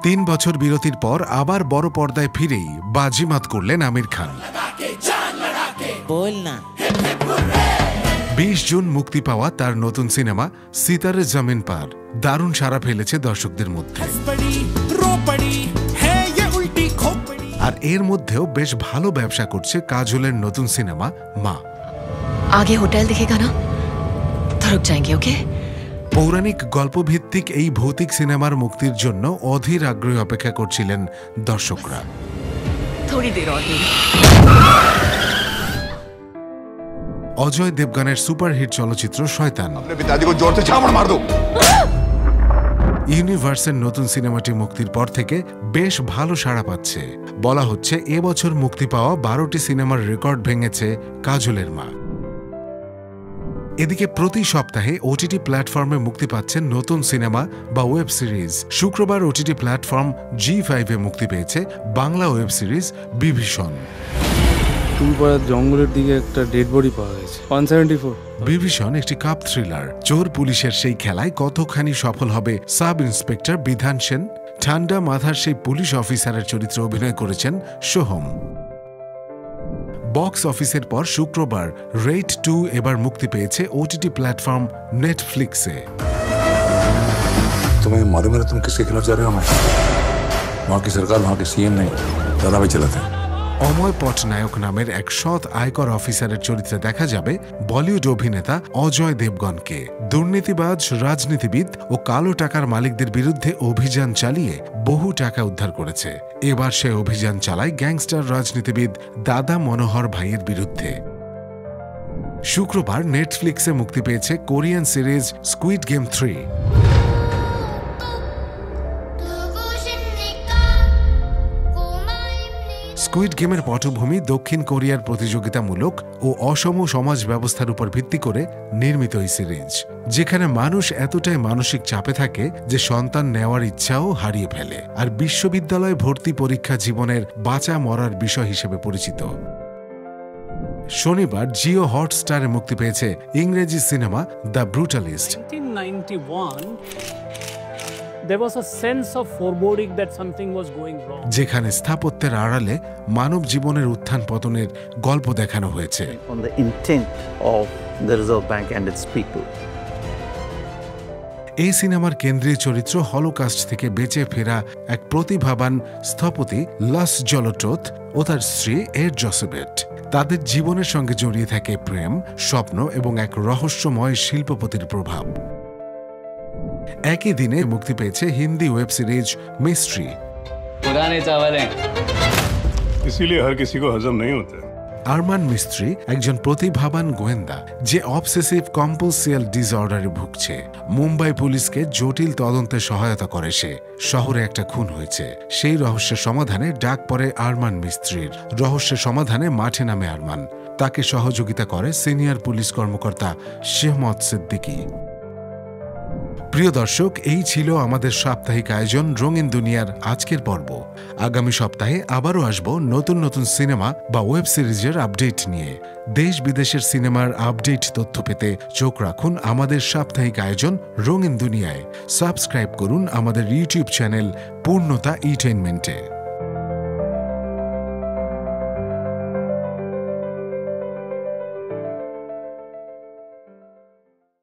3 বছর বিরতির পর আবার বড় পর্দায় ফিরেই বাজিমাত করলেন আমির খান। 20 জুন মুক্তি পাওয়া তার নতুন সিনেমা সিতারে জমিন পার দারুণ সাড়া ফেলেছে দর্শকদের মধ্যে। আর এর মধ্যেও বেশ ভালো ব্যবসা করছে কাজলের নতুন সিনেমা মা। আগে হোটেল দেখেগা না, ধরক যাएंगे ওকে। পৌরাণিক গল্পভিত্তিক এই ভৌতিক সিনেমার মুক্তির জন্য অধীর আগ্রহে অপেক্ষা করছিলেন দর্শকরা। অজয় দেবগনের সুপারহিট চলচ্চিত্র শয়তান ইউনিভার্সের নতুন সিনেমাটি মুক্তির পর থেকে বেশ ভালো সাড়া পাচ্ছে। বলা হচ্ছে এবছর মুক্তি পাওয়া 12টি সিনেমার রেকর্ড ভেঙেছে কাজলের মা। এদিকে প্রতি সপ্তাহে ওটিটি প্ল্যাটফর্মে মুক্তি পাচ্ছে নতুন সিনেমা বা ওয়েব সিরিজ। শুক্রবার ওটিটি প্ল্যাটফর্ম জি5-এ মুক্তি পেয়েছে বাংলা ওয়েব সিরিজ বিভীষণ। জঙ্গলের দিকে একটা ডেড বডি পাওয়া গেছে। 174। বিভীষণ একটি কাপ থ্রিলার। চোর পুলিশের সেই খেলায় কতখানি সফল হবে সাব ইন্সপেক্টর বিধান সেন? ঠান্ডা মাথার সেই পুলিশ অফিসারের চরিত্রে অভিনয় করেছেন সোহম। বক্স অফিসের পর শুক্রবার রেড 2 এবার মুক্তি পেয়েছে ওটিটি প্ল্যাটফর্ম নেটফ্লিক্সে। तुम्हें मालूम है तुम किसके खिलाफ जा रहे हो? वहां की सरकार, वहां के सीएम नहीं दादा भाई चलाते हैं। অময় পটনায়ক নামের এক সৎ আয়কর অফিসারের চরিত্রে দেখা যাবে বলিউড অভিনেতা অজয় দেবগনকে। দুর্নীতিবাজ, রাজনীতিবিদ ও কালো টাকার মালিকদের বিরুদ্ধে অভিযান চালিয়ে বহু টাকা উদ্ধার করেছে। এবার সে অভিযান চালায় গ্যাংস্টার রাজনীতিবিদ দাদা মনোহর ভাইয়ের বিরুদ্ধে। শুক্রবার নেটফ্লিক্সে মুক্তি পেয়েছে Korean series squid game 3। Squid গেমের পটভূমি দক্ষিণ কোরিয়ার প্রতিযোগিতামূলক ও অসম সমাজ ব্যবস্থার উপর ভিত্তি করে নির্মিত এই সিরিজ, যেখানে মানুষ এতটাই মানসিক চাপে থাকে যে সন্তান নেওয়ার ইচ্ছাও হারিয়ে ফেলে, আর বিশ্ববিদ্যালয় ভর্তি পরীক্ষা জীবনের বাঁচা মরার বিষয় হিসেবে পরিচিত। শনিবার জিও হটস্টারে মুক্তি পেয়েছে ইংরেজি cinema the Brutalist. There was a sense of foreboding that something was going wrong. যেখানে স্থাপত্যের আড়ালে মানব জীবনের উত্থান পতনের গল্প দেখানো হয়েছে। On the intent of the Reserve Bank and its people. এই সিনেমার কেন্দ্রীয় চরিত্র হলোকাস্ট থেকে বেঁচে ফেরা এক প্রতিভাবান স্থপতি লস জলটোথ ও তার স্ত্রী এর জোসেবেট। তাদের জীবনের সঙ্গে জড়িয়ে থাকে প্রেম, স্বপ্ন এবং এক রহস্যময় শিল্পপতির প্রভাব। একই দিনে মুক্তি পেয়েছে Hindi web series mystery. Arman মিস্ত্রি একজন প্রতিভাবান গোয়েন্দা যে অবসেসিভ কম্পালসিভ ডিসঅর্ডারে ভুগছে। মুম্বাই পুলিশকে জটিল তদন্তে সহায়তা করে সে। শহরে একটা খুন হয়েছে, সেই রহস্যের সমাধানে ডাক পড়ে আরমান মিস্ত্রির। রহস্যের সমাধানে মাঠে নামে আরমান। তাকে সহযোগিতা করে সিনিয়র পুলিশ কর্মকর্তা শেহমত সিদ্দিকী। প্রিয় দর্শক, এই ছিল আমাদের সাপ্তাহিক আয়োজন রঙিন দুনিয়ার আজকের পর্ব। আগামী সপ্তাহে আবারও আসব নতুন নতুন সিনেমা বা ওয়েব সিরিজের আপডেট নিয়ে। দেশ বিদেশের সিনেমার আপডেট তথ্য পেতে চোখ রাখুন আমাদের সাপ্তাহিক আয়োজন রঙিন দুনিয়ায়। সাবস্ক্রাইব করুন আমাদের ইউটিউব চ্যানেল পূর্ণতা এন্টারটেইনমেন্টে।